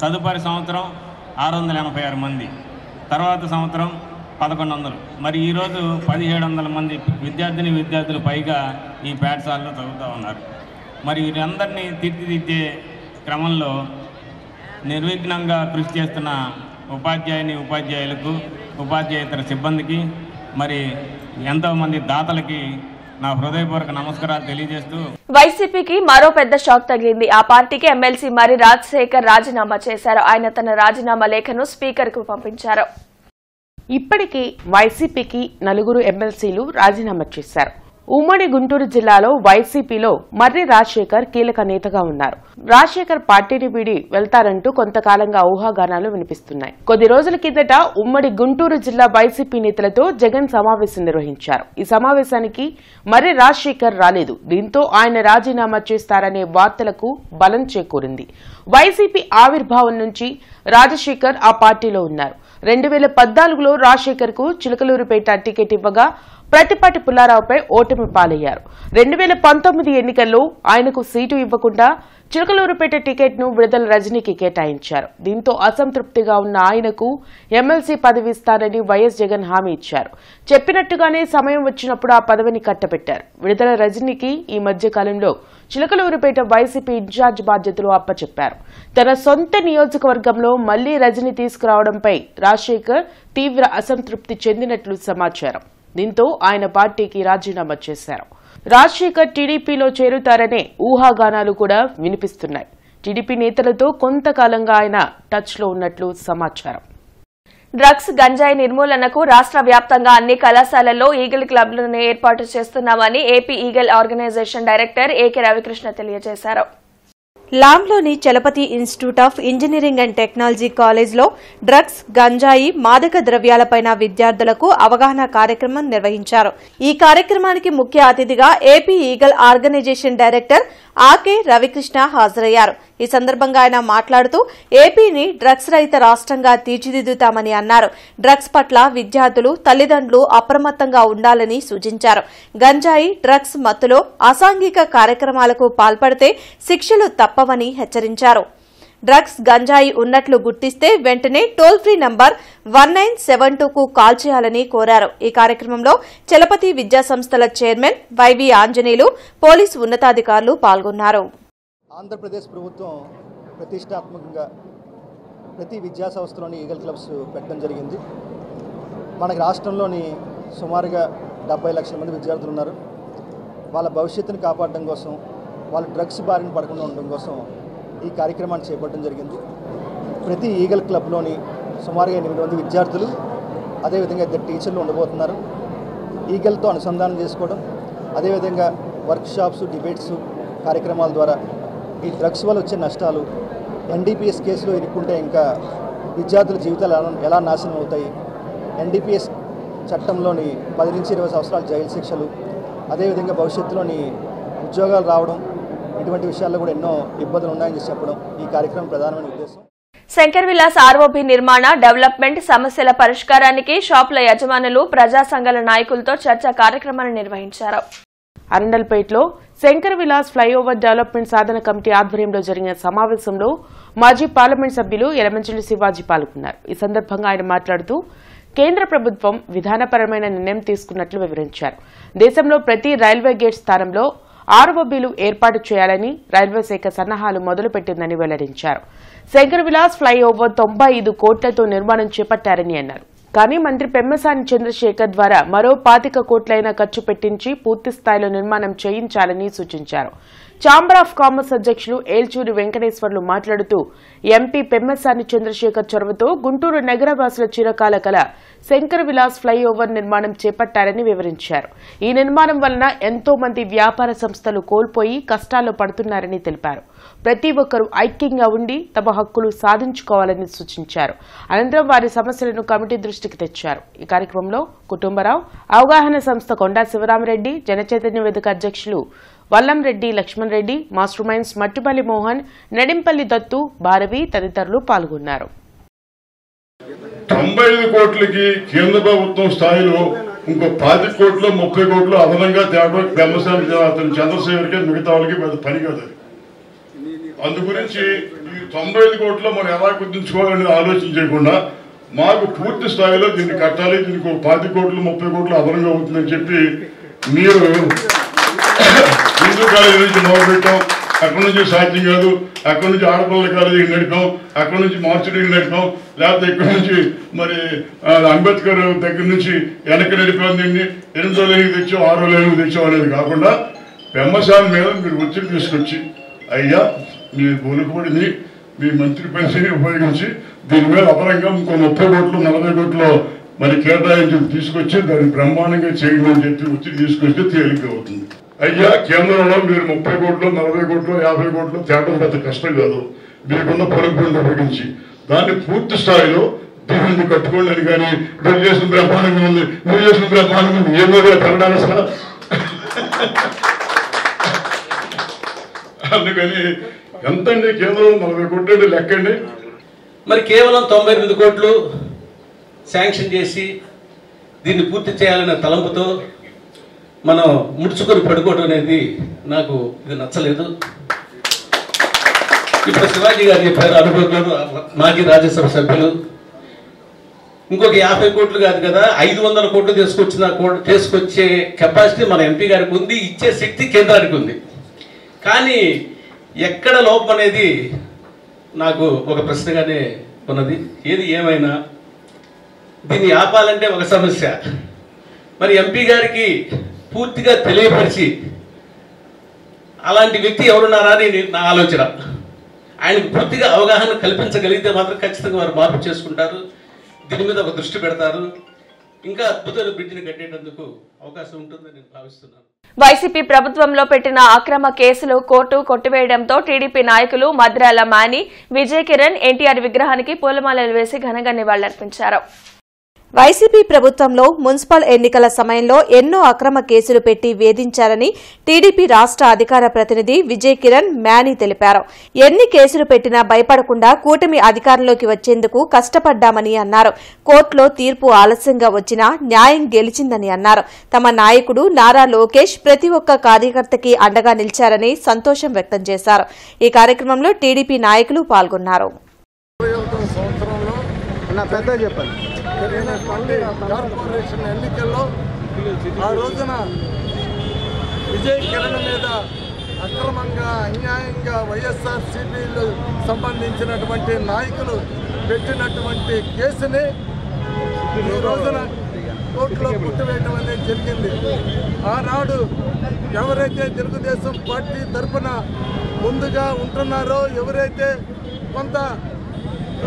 S10: తదుపరి సంవత్సరం 686 మంది, తర్వాత సంవత్సరం 1100. మరి ఈరోజు 1700 మంది విద్యార్థులు పైగా ఈ పాఠశాలలో చదువుతూ ఉన్నారు. మరి వీరందరినీ తీర్చిదిద్దే క్రమంలో నిర్విఘ్నంగా కృషి చేస్తున్న ఉపాధ్యాయులకు, ఉపాధ్యాయేతర సిబ్బందికి, మరి ఎంతోమంది దాతలకి నా హృదయపూర్వక నమస్కారాలు తెలియజేస్తూ
S1: వైసీపీకి మరో పెద్ద షాక్ తగిలింది. ఆ పార్టీకి ఎమ్మెల్సీ మరి రాజశేఖర్ రాజీనామా చేశారు. ఆయన తన రాజీనామా లేఖను స్పీకర్ కు పంపించారు.
S4: ఇప్పటికీ వైసీపీకి 4 ఎమ్మెల్సీలు రాజీనామా చేశారు. ఉమ్మడి గుంటూరు జిల్లాలో వైసీపీలో మర్రి రాజశేఖర్ కీలక నేతగా ఉన్నారు. రాజశేఖర్ పార్టీని వీడి వెళ్తారంటూ కొంతకాలంగా ఊహాగానాలు వినిపిస్తున్నాయి. కొద్ది రోజుల కిందట ఉమ్మడి గుంటూరు జిల్లా వైసీపీ నేతలతో జగన్ సమావేశం నిర్వహించారు. ఈ సమావేశానికి మర్రి రాజశేఖర్ రాలేదు. దీంతో ఆయన రాజీనామా చేస్తారనే వార్తలకు బలం చేకూరింది. వైసీపీ ఆవిర్భావం నుంచి రాజశేఖర్ ఆ పార్టీలో ఉన్నారు. 2014లో రాజశేఖర్ కు చిలకలూరుపేట టికెట్ ఇవ్వగా ప్రతిపాటి పుల్లారావుపై ఓటమి పాలయ్యారు. 2019 ఎన్నికల్లో ఆయనకు సీటు ఇవ్వకుండా చిలకలూరుపేట టికెట్ ను విడుదల రజనీకి కేటాయించారు. దీంతో అసంతృప్తిగా ఉన్న ఆయనకు ఎమ్మెల్సీ పదవి ఇస్తారని వైఎస్ జగన్ హామీ ఇచ్చారు. చెప్పినట్టుగానే సమయం వచ్చినప్పుడు ఆ పదవిని కట్టబెట్టారు. విడుదల రజనీకి ఈ మధ్య కాలంలో చిలకలూరుపేట వైసీపీ ఇన్ఛార్జ్ బాధ్యతలు అప్పచెప్పారు. తన సొంత నియోజకవర్గంలో మళ్లీ రజనీ తీసుకురావడంపై రాజశేఖర్ తీవ్ర అసంతృప్తి చెందినట్లు సమాచారం. దీంతో ఆయన పార్టీకి రాజీనామా చేశారు. రాజశేఖర్ టీడీపీలో చేరుతారనే ఊహాగానాలు కూడా వినిపిస్తున్నాయి. టీడీపీ నేతలతో కొంతకాలంగా ఆయన టచ్ లో ఉన్నట్లు సమాచారం.
S1: డ్రగ్స్, గంజాయి నిర్మూలనకు రాష్ట్ర వ్యాప్తంగా అన్ని కళాశాలల్లో ఈగల్ క్లబ్లను ఏర్పాటు చేస్తున్నామని AP Eagle organisation director AK Ravikrishna తెలియజేశారు.
S2: లాంలోని Chalapathi institute of engineering and technology కాలేజ్లో డ్రగ్స్, గంజాయి, మాదక ద్రవ్యాలపైన విద్యార్థులకు అవగాహన కార్యక్రమం నిర్వహించారు. ఈ కార్యక్రమానికి ముఖ్య అతిథిగా AP Eagle organisation director AK Ravikrishna హాజరయ్యారు. ఈ సందర్భంగా ఆయన మాట్లాడుతూ ఏపీని డ్రగ్స్ రహిత రాష్ట్రంగా తీర్చిదిద్దుతామని అన్నారు. డ్రగ్స్ పట్ల విద్యార్థులు, తల్లిదండ్రులు అప్రమత్తంగా ఉండాలని సూచించారు. గంజాయి, డ్రగ్స్ మత్తులో అసాంఘిక కార్యక్రమాలకు పాల్పడితే శిక్షలు తప్పవని హెచ్చరించారు. డ్రగ్స్, గంజాయి ఉన్నట్లు గుర్తిస్తే వెంటనే టోల్ ఫ్రీ నంబర్ 1972కు కాల్ చేయాలని కోరారు. ఈ కార్యక్రమంలో చలపతి విద్యాసంస్థల చైర్మన్ వైవి ఆంజనేయులు, పోలీసు ఉన్నతాధికారులు పాల్గొన్నారు.
S11: ఆంధ్రప్రదేశ్ ప్రభుత్వం ప్రతిష్టాత్మకంగా ప్రతి విద్యా సంస్థలోని ఈగల్ క్లబ్స్ పెట్టడం జరిగింది. మనకి రాష్ట్రంలోని సుమారుగా 70 లక్షల మంది విద్యార్థులు ఉన్నారు. వాళ్ళ భవిష్యత్తును కాపాడడం కోసం, వాళ్ళు డ్రగ్స్ బారిన పడకుండా ఉండడం కోసం ఈ కార్యక్రమాన్ని చేపట్టడం జరిగింది. ప్రతి ఈగల్ క్లబ్లోని సుమారుగా 8 మంది విద్యార్థులు, అదేవిధంగా 2 టీచర్లు ఉండబోతున్నారు. ఈగల్తో అనుసంధానం చేసుకోవడం, అదేవిధంగా వర్క్షాప్స్, డిబేట్స్ కార్యక్రమాల ద్వారా ఈ డ్రగ్స్ వల్ల వచ్చే నష్టాలు, ఎన్డీపీఎస్ కేసులో ఇరుక్కుంటే ఇంకా విద్యార్థుల జీవితాలు ఎలా నాశనం అవుతాయి, ఎన్డీపీఎస్ చట్టంలోని 10 నుంచి 20 సంవత్సరాల జైలు శిక్షలు, అదేవిధంగా భవిష్యత్తులోని ఉద్యోగాలు రావడం, ఇటువంటి విషయాల్లో కూడా ఎన్నో ఇబ్బందులు ఉన్నాయని చెప్పడం ఈ కార్యక్రమం ప్రధానమైన ఉద్దేశం.
S1: శంకర్ విలాస్ ఆర్ఓబీ నిర్మాణ, డెవలప్మెంట్ సమస్యల పరిష్కారానికి షాపుల యజమానులు, ప్రజా సంఘాల నాయకులతో చర్చా కార్యక్రమాన్ని నిర్వహించారు.
S4: అరండల్పేటలో శంకర్ విలాస్ ఫ్లైఓవర్ డెవలప్మెంట్ సాధన కమిటీ ఆధ్వర్యంలో జరిగిన సమావేశంలో మాజీ పార్లమెంట్ సభ్యులు యలమంచిలి శివాజీ పాల్గొన్నారు. ఈ సందర్భంగా ఆయన మాట్లాడుతూ కేంద్ర ప్రభుత్వం విధానపరమైన నిర్ణయం తీసుకున్నట్లు వివరించారు. దేశంలో ప్రతి రైల్వే గేట్ స్థానంలో ఆర్ఓబీలు ఏర్పాటు చేయాలని రైల్వే శాఖ సన్నాహాలు మొదలుపెట్టిందని వెల్లడించారు. శంకర్ విలాస్ ఫ్లైఓవర్ 95 కోట్లతో నిర్మాణం చేపట్టారని అన్నారు. కానీ మంత్రి పెమ్మసాని చంద్రశేఖర్ ద్వారా మరో 25 కోట్లైనా ఖర్చు పెట్టించి పూర్తి స్థాయిలో నిర్మాణం చేయించాలని సూచించారు. ఛాంబర్ ఆఫ్ కామర్స్ అధ్యక్షులు ఏల్చూరి వెంకటేశ్వర్లు మాట్లాడుతూ ఎంపీ పెమ్మసాని చంద్రశేఖర్ చొరవతో గుంటూరు నగరవాసుల చిరకాల కల శంకర్ విలాస్ ఫ్లైఓవర్ నిర్మాణం చేపట్టారని వివరించారు. ఈ నిర్మాణం వలన ఎంతో మంది వ్యాపార సంస్థలు కోల్పోయి కష్టాల్లో పడుతున్నారని తెలిపారు. ప్రతి ఒక్కరూ ఐక్యంగా ఉండి తమ హక్కులు సాధించుకోవాలని సూచించారు. అనంతరం వారి సమస్యలను కమిటీ దృష్టికి తెచ్చారు. ఈ కార్యక్రమంలో కుటుంబరావు, అవగాహన సంస్థ కొండా శివరామరెడ్డి, జనచైతన్య వేదిక అధ్యక్షులు వల్లంరెడ్డి లక్ష్మణ్ రెడ్డి, మాస్టర్ మైండ్స్ మట్టిపల్లి మోహన్, నెడింపల్లి దత్తు, భారవి తదితరులు పాల్గొన్నారు.
S12: 95 కోట్లకి కేంద్ర ప్రభుత్వం స్థాయిలో ఇంకో 25 కోట్లు 30 కోట్లు అదనంగా తేవడం పెమ్మసాని చంద్రశేఖర్కి మిగతా వాళ్ళకి పెద్ద పని కాదు. అందు గురించి ఈ 95 కోట్లు మనం ఎలా గుర్తించుకోవాలని ఆలోచన చేయకుండా మాకు పూర్తి స్థాయిలో దీన్ని కట్టాలి, దీనికి 25 కోట్లు 30 కోట్లు అదనంగా అవుతుందని చెప్పి మీరు హిందూ కాలేజీ నుంచి మొదలుపెట్టాం. అక్కడి నుంచి సాధ్యం కాదు, అక్కడి నుంచి ఆడపిల్లల కాలేజీకి నడిపాం, అక్కడి నుంచి మార్చుడికి నడిపాం, లేకపోతే ఇక్కడి నుంచి మరి అంబేద్కర్ దగ్గర నుంచి వెనక్కి నడిపాం. దీన్ని 8వ లైన్కి తెచ్చాం, 6వ లైన్కి తెచ్చాం అనేది కాకుండా పెమ్మసాని మీద మీరు ఒత్తిడి తీసుకొచ్చి అయ్యా మీ బోలుకుబడిని మీ మంత్రి పెన్షన్ ఉపయోగించి దీని మీద అపరంగా ఇంకో 30 కోట్లు 40 కోట్లు మరి కేటాయించి తీసుకొచ్చి దాన్ని బ్రహ్మాండంగా చేయమని చెప్పి ఒత్తిడి తీసుకొస్తే తేలిక అవుతుంది. అయ్యా కేంద్రంలో మీరు 30 కోట్లు 40 కోట్లు 50 కోట్లు తేవడం పెద్ద కష్టం కాదు. మీకున్న పలుకుబడిని ఉపయోగించి దాన్ని పూర్తి స్థాయిలో దీన్ని కట్టుకోండి అని. కానీ మీరు చేసిన బ్రహ్మాండంగా ఉంది, మీరు చేసిన బ్రహ్మాండంగా ఉంది, ఏమో పెరగాలి సార్. అందుకని ఎంతండి కేంద్రం 40 కోట్లు లెక్కండి.
S13: మరి కేవలం 98 కోట్లు శాంక్షన్ చేసి దీన్ని పూర్తి చేయాలనే తలంపుతో మనం ముడుచుకొని పడుకోవడం అనేది నాకు ఇది నచ్చలేదు. ఇప్పుడు శివాజీ గారు చెప్పారు, అనుభవంలో మాజీ రాజ్యసభ సభ్యులు ఇంకొక 50 కోట్లు కాదు కదా 500 కోట్లు తీసుకొచ్చే కెపాసిటీ మన ఎంపీ గారికి ఉంది, ఇచ్చే శక్తి కేంద్రానికి ఉంది. కానీ ఎక్కడ లోపం అనేది నాకు ఒక ప్రశ్నగానే ఉన్నది. ఏది ఏమైనా దీన్ని ఆపాలంటే ఒక సమస్య. మరి ఎంపీ గారికి పూర్తిగా తెలియపరిచి అలాంటి వ్యక్తి ఎవరున్నారా అని నా ఆలోచన. ఆయనకు పూర్తిగా అవగాహన కల్పించగలిగితే మాత్రం ఖచ్చితంగా వారు మార్పు చేసుకుంటారు, దీని మీద ఒక దృష్టి పెడతారు, ఇంకా అద్భుతమైన బ్రిడ్జిని కట్టేటందుకు అవకాశం ఉంటుందని నేను భావిస్తున్నాను.
S1: వైసీపీ ప్రభుత్వంలో పెట్టిన అక్రమ కేసులు కోర్టు కొట్టివేయడంతో టీడీపీ నాయకులు మద్రాల మాని, విజయ్ కిరణ్ ఎన్టీఆర్ విగ్రహానికి పూలమాలలు వేసి ఘనంగా నివాళులర్పించారు.
S2: వైసీపీ ప్రభుత్వంలో మున్సిపల్ ఎన్నికల సమయంలో ఎన్నో అక్రమ కేసులు పెట్టి వేధించారని టీడీపీ రాష్ట్ర అధికార ప్రతినిధి విజయ్ కిరణ్ మ్యానీ తెలిపారు. ఎన్ని కేసులు పెట్టినా భయపడకుండా కూటమి అధికారంలోకి వచ్చేందుకు కష్టపడ్డామని అన్నారు. కోర్టులో తీర్పు ఆలస్యంగా వచ్చినా న్యాయం గెలిచిందని అన్నారు. తమ నాయకుడు నారా లోకేష్ ప్రతి ఒక్క కార్యకర్తకి అండగా నిలిచారని సంతోషం వ్యక్తం చేశారు. ఈ కార్యక్రమంలో టీడీపీ నాయకులు పాల్గొన్నారు.
S8: కార్పొరేషన్ ఎన్నికల్లో ఆ రోజున విజయ్ కిరణ్ మీద అక్రమంగా అన్యాయంగా వైఎస్ఆర్సీపీలు సంబంధించినటువంటి నాయకులు పెట్టినటువంటి కేసుని ఈ రోజున కోర్టులో కొట్టివేయడం అనేది జరిగింది. ఆనాడు ఎవరైతే తెలుగుదేశం పార్టీ తరఫున ముందుగా ఉంటున్నారో, ఎవరైతే కొంత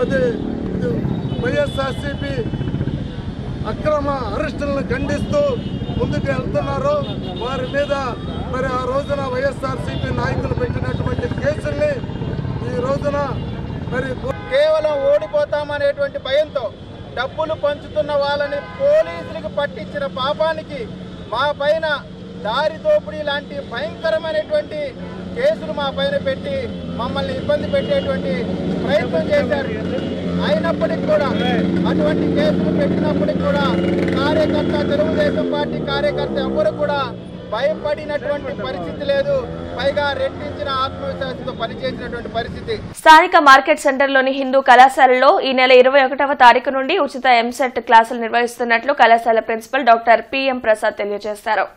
S8: అది వైఎస్ఆర్సీపీ అక్రమ అరెస్టులను ఖండిస్తూ ముందుకు వెళ్తున్నారో వారి మీద మరి ఆ రోజున వైఎస్ఆర్సీపీ నాయకులు పెట్టినటువంటి కేసుల్ని ఈ రోజున మరి
S14: కేవలం ఓడిపోతామనేటువంటి భయంతో డబ్బులు పంచుతున్న వాళ్ళని పోలీసులకు పట్టించిన పాపానికి మా పైన దారి దోపిడీ లాంటి భయంకరమైనటువంటి కేసులు మా పైన పెట్టి మమ్మల్ని ఇబ్బంది పెట్టేటువంటి ప్రయత్నం చేశారు. అయినప్పటికీ కూడా అటువంటి కేసులు పెట్టినప్పటికీ కూడా కార్యకర్త, తెలుగుదేశం పార్టీ కార్యకర్త ఎవరు కూడా భయపడినటువంటి పరిస్థితి లేదు. పైగా రెట్టించిన ఆత్మవిశ్వాసంతో పనిచేసినటువంటి పరిస్థితి.
S1: స్థానిక మార్కెట్ సెంటర్లోని హిందూ కళాశాలలో ఈ నెల 21వ తారీఖు నుండి ఉచిత ఎంసెట్ క్లాసులు నిర్వహిస్తున్నట్లు కళాశాల ప్రిన్సిపల్ డాక్టర్ పిఎం ప్రసాద్ తెలియజేశారు.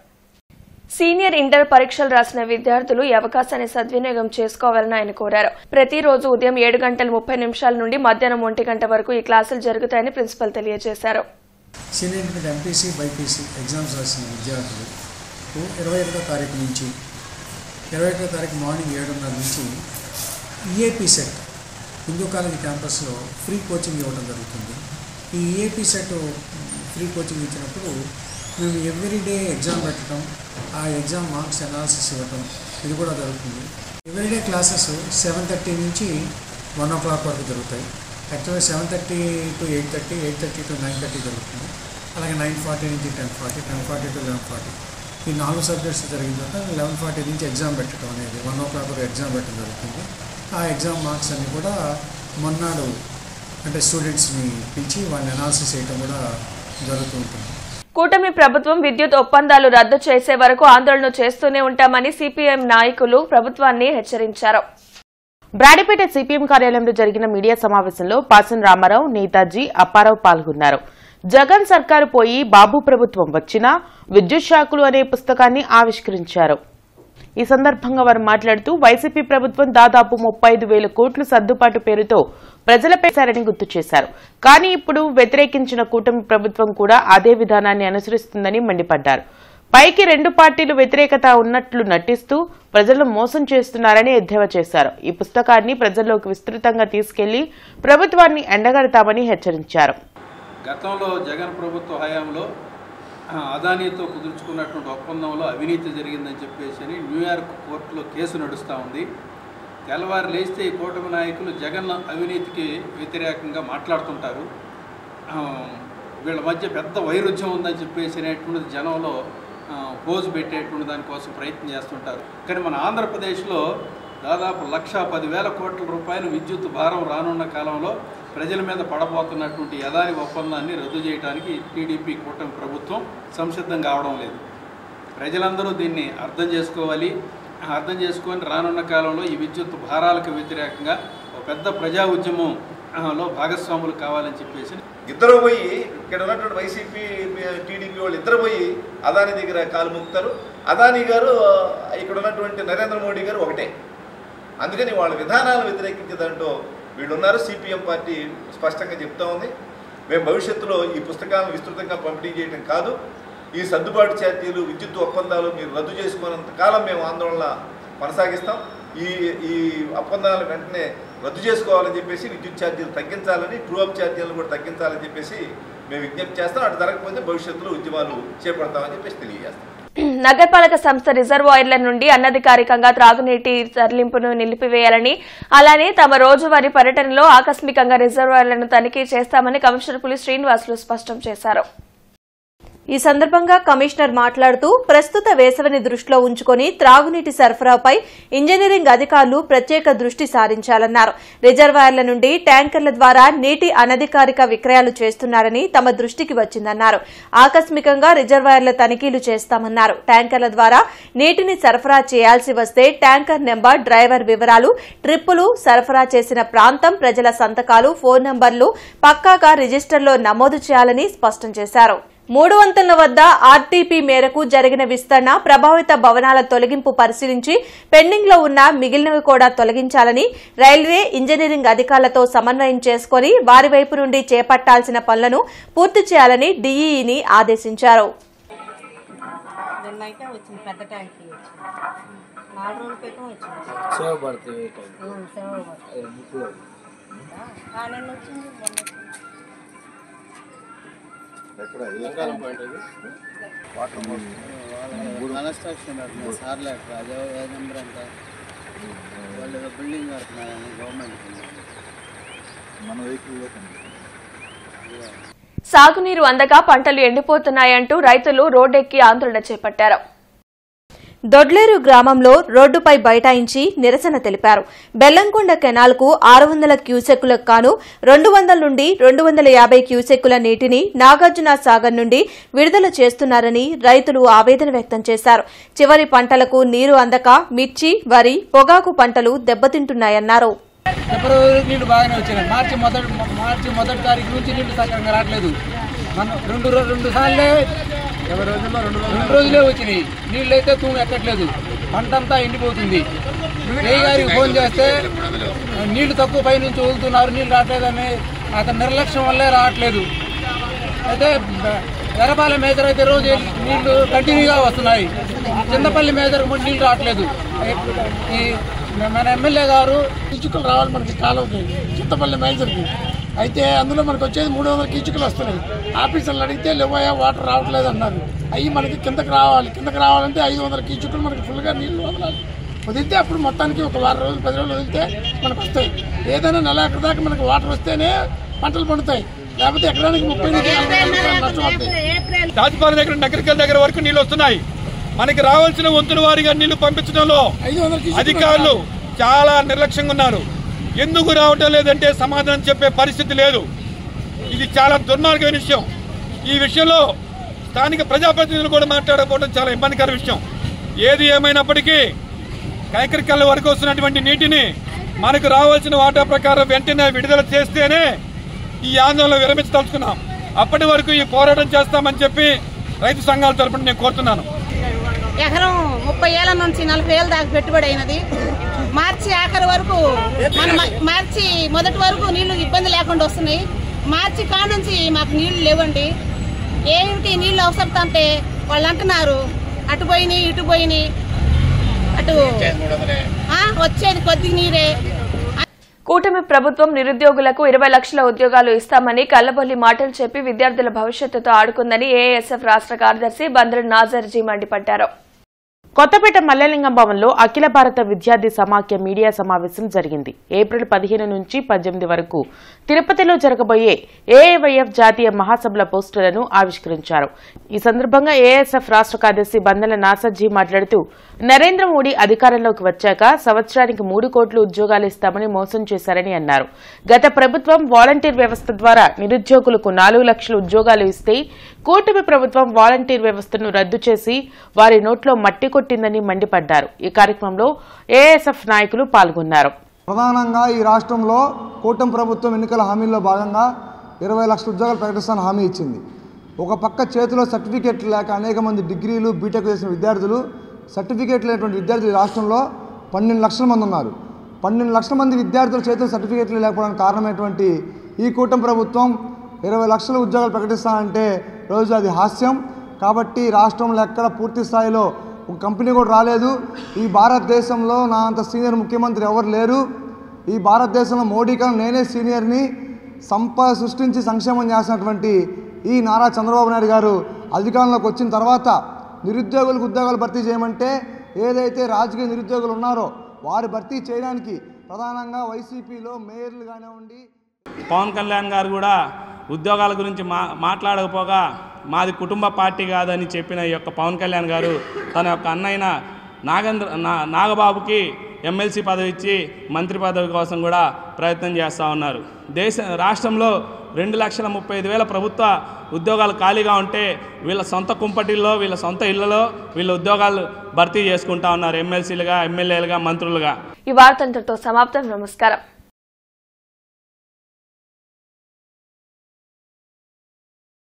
S1: సీనియర్ ఇంటర్ పరీక్షలు రాసిన విద్యార్థులు ఈ అవకాశాన్ని సద్వినియోగం చేసుకోవాలని ఆయన కోరారు. ప్రతిరోజు ఉదయం 7:30 నుండి మధ్యాహ్నం 1 గంట వరకు ఈ క్లాసులు జరుగుతాయని ప్రిన్సిపల్ తెలియజేశారు.
S15: Senior inter MPC BiPC exams రాసిన విద్యార్థులు 21వ తారీఖు నుంచి 21వ తారీఖు మార్నింగ్ 7:30 నుంచి ఈఏపీ సెట్ హిందూ కాలేజీ క్యాంపస్లో ఫ్రీ కోచింగ్ ఇవ్వడం జరుగుతుంది. ఈ ఈఏపీ సెట్ ఫ్రీ కోచింగ్ ఇచ్చినప్పుడు మేము ఎవ్రీడే ఎగ్జామ్ పెట్టడం, ఆ ఎగ్జామ్ మార్క్స్ అనాలిసిస్ ఇవ్వటం ఇది కూడా జరుగుతుంది. ఎవ్రీడే క్లాసెస్ 7:30 నుంచి 1 o'clock వరకు జరుగుతాయి. యాక్చువల్గా 7:30 to 8:30, 8:30 to 9:30 జరుగుతుంది. అలాగే 9:40 నుంచి 10:40, 10:40 to 11:40 ఈ 4 సబ్జెక్ట్స్ జరిగిన తర్వాత 11:40 నుంచి ఎగ్జామ్ పెట్టడం అనేది 1 o'clock వరకు ఎగ్జామ్ పెట్టడం జరుగుతుంది. ఆ ఎగ్జామ్ మార్క్స్ అన్నీ కూడా మొన్నాడు అంటే స్టూడెంట్స్ని పిలిచి వాళ్ళని అనాలిసిస్ చేయడం కూడా జరుగుతూ ఉంటుంది.
S1: కూటమి ప్రభుత్వం విద్యుత్ ఒప్పందాలు రద్దు చేసే వరకు ఆందోళన చేస్తూనే ఉంటామని సిపిఎం నాయకులు ప్రభుత్వాన్ని హెచ్చరించారు.
S4: బ్రాడీపేట సిపిఎం కార్యాలయంలో జరిగిన మీడియా సమావేశంలో పాసన్ రామారావు, నేతాజీ, అప్పారావు పాల్గొన్నారు. జగన్ సర్కారు పోయి బాబు ప్రభుత్వం వచ్చినా విద్యుత్ షాకులు అనే పుస్తకాన్ని ఆవిష్కరించారు. ఈ సందర్భంగా వారు మాట్లాడుతూ వైసీపీ ప్రభుత్వం దాదాపు 35,000 కోట్లు సర్దుబాటు పేరుతో ప్రజలపై సారని గుర్తు చేశారు. కానీ ఇప్పుడు వ్యతిరేకించిన కూటమి ప్రభుత్వం కూడా అదే విధానాన్ని అనుసరిస్తుందని మండిపడ్డారు. పైకి 2 పార్టీలు వ్యతిరేకత ఉన్నట్లు నటిస్తూ ప్రజలను మోసం చేస్తున్నారని ఎద్దేవా చేశారు. ఈ పుస్తకాన్ని ప్రజల్లోకి విస్తృతంగా తీసుకెళ్లి ప్రభుత్వాన్ని ఎండగడతామని హెచ్చరించారు.
S16: గతంలో జగన్ ప్రభుత్వ హయాంలో అదానీతో కుదుర్చుకున్నటువంటి ఒప్పందంలో అవినీతి జరిగిందని చెప్పేసి న్యూయార్క్ కోర్టులో కేసు నడుస్తూ ఉంది. తెల్లవారు లేస్తే ఈ కూటమి నాయకులు జగన్ అవినీతికి వ్యతిరేకంగా మాట్లాడుతుంటారు. వీళ్ళ మధ్య పెద్ద వైరుధ్యం ఉందని చెప్పేసి అనేటువంటిది జనంలో పోజు పెట్టేటువంటి దానికోసం ప్రయత్నం చేస్తుంటారు. కానీ మన ఆంధ్రప్రదేశ్లో దాదాపు 1,10,000 కోట్ల రూపాయలు విద్యుత్ భారం రానున్న కాలంలో ప్రజల మీద పడబోతున్నటువంటి అదాని ఒప్పందాన్ని రద్దు చేయడానికి టీడీపీ కూటమి ప్రభుత్వం సంసిద్ధం కావడం లేదు. ప్రజలందరూ దీన్ని అర్థం చేసుకోవాలి. అర్థం చేసుకొని రానున్న కాలంలో ఈ విద్యుత్ భారాలకు వ్యతిరేకంగా ఒక పెద్ద ప్రజా ఉద్యమంలో భాగస్వాములు కావాలని చెప్పేసి
S17: ఇద్దరు పోయి ఇక్కడ ఉన్నటువంటి వైసీపీ టీడీపీ వాళ్ళు ఇద్దరు పోయి అదాని దగ్గర కాలు ముక్తారు. అదాని గారు ఇక్కడ ఉన్నటువంటి నరేంద్ర మోడీ గారు ఒకటే. అందుకని వాళ్ళ విధానాలు వ్యతిరేకించేదంటూ వీళ్ళున్నారు. సిపిఎం పార్టీ స్పష్టంగా చెప్తా ఉంది, మేము భవిష్యత్తులో ఈ పుస్తకాలను విస్తృతంగా పంపిణీ చేయడం కాదు, ఈ సర్దుబాటు ఛార్జీలు విద్యుత్ ఒప్పందాలు మీరు రద్దు చేసుకున్నంత కాలం మేము ఆందోళన కొనసాగిస్తాం. ఈ ఒప్పందాలను వెంటనే రద్దు చేసుకోవాలని చెప్పేసి విద్యుత్ ఛార్జీలు తగ్గించాలని, ట్రూ అప్ ఛార్జీలను కూడా తగ్గించాలని చెప్పేసి మేము విజ్ఞప్తి చేస్తాం. అటు జరగకపోతే భవిష్యత్తులో ఉద్యమాలు చేపడతామని చెప్పేసి తెలియజేస్తాం.
S1: నగరపాలక సంస్థ రిజర్వాయర్ల నుండి అనధికారికంగా త్రాగునీటి తరలింపును నిలిపివేయాలని, అలానే తమ రోజువారీ పర్యటనలో ఆకస్మికంగా రిజర్వాయర్లను తనిఖీ చేస్తామని కమిషనర్ పులి శ్రీనివాసులు స్పష్టం చేశారు.
S2: ఈ సందర్భంగా కమిషనర్ మాట్లాడుతూ ప్రస్తుత వేసవిని దృష్టిలో ఉంచుకుని త్రాగునీటి సరఫరాపై ఇంజనీరింగ్ అధికారులు ప్రత్యేక దృష్టి సారించాలన్నారు. రిజర్వాయర్ల నుండి ట్యాంకర్ల ద్వారా నీటి అనధికారిక విక్రయాలు చేస్తున్నారని తమ దృష్టికి వచ్చిందన్నారు. ఆకస్మికంగా రిజర్వాయర్ల తనిఖీలు చేస్తామన్నారు. ట్యాంకర్ల ద్వారా నీటిని సరఫరా చేయాల్సి వస్తే ట్యాంకర్ నెంబర్, డ్రైవర్ వివరాలు, ట్రిప్పులు, సరఫరా చేసిన ప్రాంతం, ప్రజల సంతకాలు, ఫోన్ నంబర్లు పక్కాగా రిజిస్టర్లో నమోదు చేయాలని స్పష్టం చేశారు. 3 వంతెనల వద్ద ఆర్టీపీ మేరకు జరిగిన విస్తరణ, ప్రభావిత భవనాల తొలగింపు పరిశీలించి పెండింగ్ లో ఉన్న మిగిలినవి కూడా తొలగించాలని, రైల్వే, ఇంజనీరింగ్ అధికారులతో సమన్వయం చేసుకుని వారి వైపు నుండి చేపట్టాల్సిన పనులను పూర్తి చేయాలని డీఈని ఆదేశించారు.
S18: కన్స్ట్రక్షన్ సార్లు నెంబర్ అంతా వాళ్ళు బిల్డింగ్ కడుతున్నారని గవర్నమెంట్ మన వెహికల్లో
S1: సాగునీరు అందక పంటలు ఎండిపోతున్నాయంటూ రైతులు రోడ్డెక్కి ఆందోళన చేపట్టారు.
S2: దొడ్లేరు గ్రామంలో రోడ్డుపై బైఠాయించి నిరసన తెలిపారు. బెల్లంకొండ కెనాల్కు 600 క్యూసెక్కులకు గాను 200 నుండి 250 క్యూసెక్కుల నీటిని నాగార్జున సాగర్ నుండి విడుదల చేస్తున్నారని రైతులు ఆవేదన వ్యక్తం చేశారు. చివరి పంటలకు నీరు అందక మిర్చి, వరి, పొగాకు పంటలు దెబ్బతింటున్నాయన్నారు.
S19: ఫిబ్రవరి నీళ్లు బాగానే వచ్చినాయి. మార్చి మొదటి తారీఖు నుంచి నీళ్లు సక్రమంగా రావట్లేదు. మనం రెండు సార్లే 2 రోజులే వచ్చినాయి. నీళ్ళు అయితే తూము ఎక్కట్లేదు, పంట అంతా ఎండిపోతుంది. ఏ గారికి ఫోన్ చేస్తే నీళ్లు తక్కువ పై నుంచి వదులుతున్నారు, నీళ్ళు రావట్లేదని అతని నిర్లక్ష్యం వల్లే రావట్లేదు. అయితే ఎర్రపాలెం మేజర్ అయితే రోజు నీళ్లు కంటిన్యూగా వస్తున్నాయి. చింతపల్లి మేజర్ నీళ్లు రావట్లేదు. ఈ మన ఎమ్మెల్యే గారు కీచుకలు రావాలి మనకి కాలువకి, చింతపల్లి మేజర్కి. అయితే అందులో మనకు వచ్చేది 300 కీచుకలు వస్తున్నాయి. ఆఫీసర్లు అడిగితే లేవయా వాటర్ రావట్లేదు అన్నారు. అవి మనకి కిందకి రావాలంటే 500 కీచుకలు మనకి ఫుల్గా నీళ్లు వదలాలి. వదిలితే అప్పుడు మొత్తానికి ఒక వారం రోజులు 10 రోజులు వదిలితే మనకు వస్తాయి. ఏదైనా నెల ఎకర దాకా మనకు వాటర్ వస్తేనే పంటలు పండుతాయి, లేకపోతే ఎకరానికి 30 నుంచి 40 నష్టం వస్తాయి.
S20: రాజపాలెం దగ్గర నగరికల్ దగ్గర వరకు నీళ్లు వస్తున్నాయి. మనకి రావాల్సిన వంతుల వారిగా నీళ్లు పంపించడంలో అధికారులు చాలా నిర్లక్ష్యంగా ఉన్నారు. ఎందుకు రావటం లేదంటే సమాధానం చెప్పే పరిస్థితి లేదు. ఇది చాలా దుర్మార్గమైన విషయం. ఈ విషయంలో స్థానిక ప్రజాప్రతినిధులు కూడా మాట్లాడకపోవడం చాలా ఇబ్బందికర విషయం. ఏది ఏమైనప్పటికీ కైకరికల్ వరకు వస్తున్నటువంటి నీటిని మనకు రావాల్సిన వాటా ప్రకారం వెంటనే విడుదల చేస్తేనే ఈ ఆందోళన విరమించదలుచుకున్నాం. అప్పటి వరకు ఈ పోరాటం చేస్తామని చెప్పి రైతు సంఘాల తరపున నేను కోరుతున్నాను.
S21: ఎకరం 30 ఏళ్ల నుంచి 40 ఏళ్ళ దాకా పెట్టుబడి అయినది. మార్చి ఆఖరి వరకు మార్చి మొదటి వరకు నీళ్లు ఇబ్బంది లేకుండా వస్తున్నాయి. మార్చి కానుంచి మాకు నీళ్లు లేవండి. ఏమిటి నీళ్లు అవసరం అంటే వాళ్ళు అంటున్నారు అటు పోయినాయి ఇటు పోయినాయి, అటు వచ్చేది కొద్ది నీరే.
S1: కూటమి ప్రభుత్వం నిరుద్యోగులకు 20 లక్షల ఉద్యోగాలు ఇస్తామని కల్లబొల్లి మాటలు చెప్పి విద్యార్థుల భవిష్యత్తుతో ఆడుకుందని ఏఎస్ఎఫ్ రాష్ట్ర కార్యదర్శి బంద్రు నాజర్జీ మండిపడ్డారు.
S4: కొత్తపేట మల్లెలింగం భవన్లో అఖిల భారత విద్యార్థి సమాఖ్య మీడియా సమావేశం జరిగింది. ఏప్రిల్ 15 నుంచి 18 వరకు తిరుపతిలో జరగబోయే ఏఐవైఎఫ్ జాతీయ మహాసభల పోస్టులను ఆవిష్కరించారు. ఈ సందర్భంగా ఏఎస్ఎఫ్ రాష్ట్ర కార్యదర్శి బందల నాసర్జీ మాట్లాడుతూ నరేంద్ర మోడీ అధికారంలోకి వచ్చాక సంవత్సరానికి 3 కోట్ల ఉద్యోగాలు ఇస్తామని మోసం చేశారని అన్నారు. గత ప్రభుత్వం వాలంటీర్ వ్యవస్థ ద్వారా నిరుద్యోగులకు 4 లక్షల ఉద్యోగాలు ఇస్తే కూటమి ప్రభుత్వం వాలంటీర్ వ్యవస్థను రద్దు చేసి వారి నోట్లో మట్టి కొట్టిందని మండిపడ్డారు. ఈ కార్యక్రమంలో ఏఎస్ఎఫ్ నాయకులు పాల్గొన్నారు.
S22: ప్రధానంగా ఈ రాష్ట్రంలో కూటమి ప్రభుత్వం ఎన్నికల హామీల్లో భాగంగా 20 లక్షల ఉద్యోగాలు ప్రకటిస్తానని హామీ ఇచ్చింది. ఒక పక్క చేతిలో సర్టిఫికేట్లు లేక అనేక మంది డిగ్రీలు బీటెక్ చేసిన విద్యార్థులు, సర్టిఫికేట్లు లేనటువంటి విద్యార్థులు ఈ రాష్ట్రంలో 12 లక్షల మంది ఉన్నారు. 12 లక్షల మంది విద్యార్థుల చేతిలో సర్టిఫికేట్లు లేకపోవడానికి కారణమైనటువంటి ఈ కూటమి ప్రభుత్వం 20 లక్షల ఉద్యోగాలు ప్రకటిస్తానంటే రోజు అది హాస్యం. కాబట్టి రాష్ట్రంలో ఎక్కడ పూర్తి స్థాయిలో ఒక కంపెనీ కూడా రాలేదు. ఈ భారతదేశంలో నా అంత సీనియర్ ముఖ్యమంత్రి ఎవరు లేరు. ఈ భారతదేశంలో మోడీ కన్నా నేనే సీనియర్ని. సంపద సృష్టించి సంక్షేమం చేసినటువంటి ఈ నారా చంద్రబాబు నాయుడు గారు అధికారంలోకి వచ్చిన తర్వాత నిరుద్యోగులకు ఉద్యోగాలు భర్తీ చేయమంటే ఏదైతే రాజకీయ నిరుద్యోగులు ఉన్నారో వారి భర్తీ చేయడానికి ప్రధానంగా వైసీపీలో మేయర్లు కానివ్వండి.
S23: పవన్ కళ్యాణ్ గారు కూడా ఉద్యోగాల గురించి మాట్లాడకపోగా మాది కుటుంబ పార్టీ కాదని చెప్పిన ఈ యొక్క పవన్ కళ్యాణ్ గారు తన యొక్క అన్నయ్య నాగబాబుకి ఎమ్మెల్సీ పదవి ఇచ్చి మంత్రి పదవి కోసం కూడా ప్రయత్నం చేస్తూ ఉన్నారు. రాష్ట్రంలో 2,35,000 ప్రభుత్వ ఉద్యోగాలు ఖాళీగా ఉంటే వీళ్ళ సొంత కుంపటిల్లో వీళ్ళ సొంత ఇళ్లలో వీళ్ళ ఉద్యోగాలు భర్తీ చేసుకుంటా ఉన్నారు, ఎమ్మెల్సీలుగా ఎమ్మెల్యేలుగా మంత్రులుగా.
S1: ఈ వార్త ఇంతటితో సమాప్తం. నమస్కారం.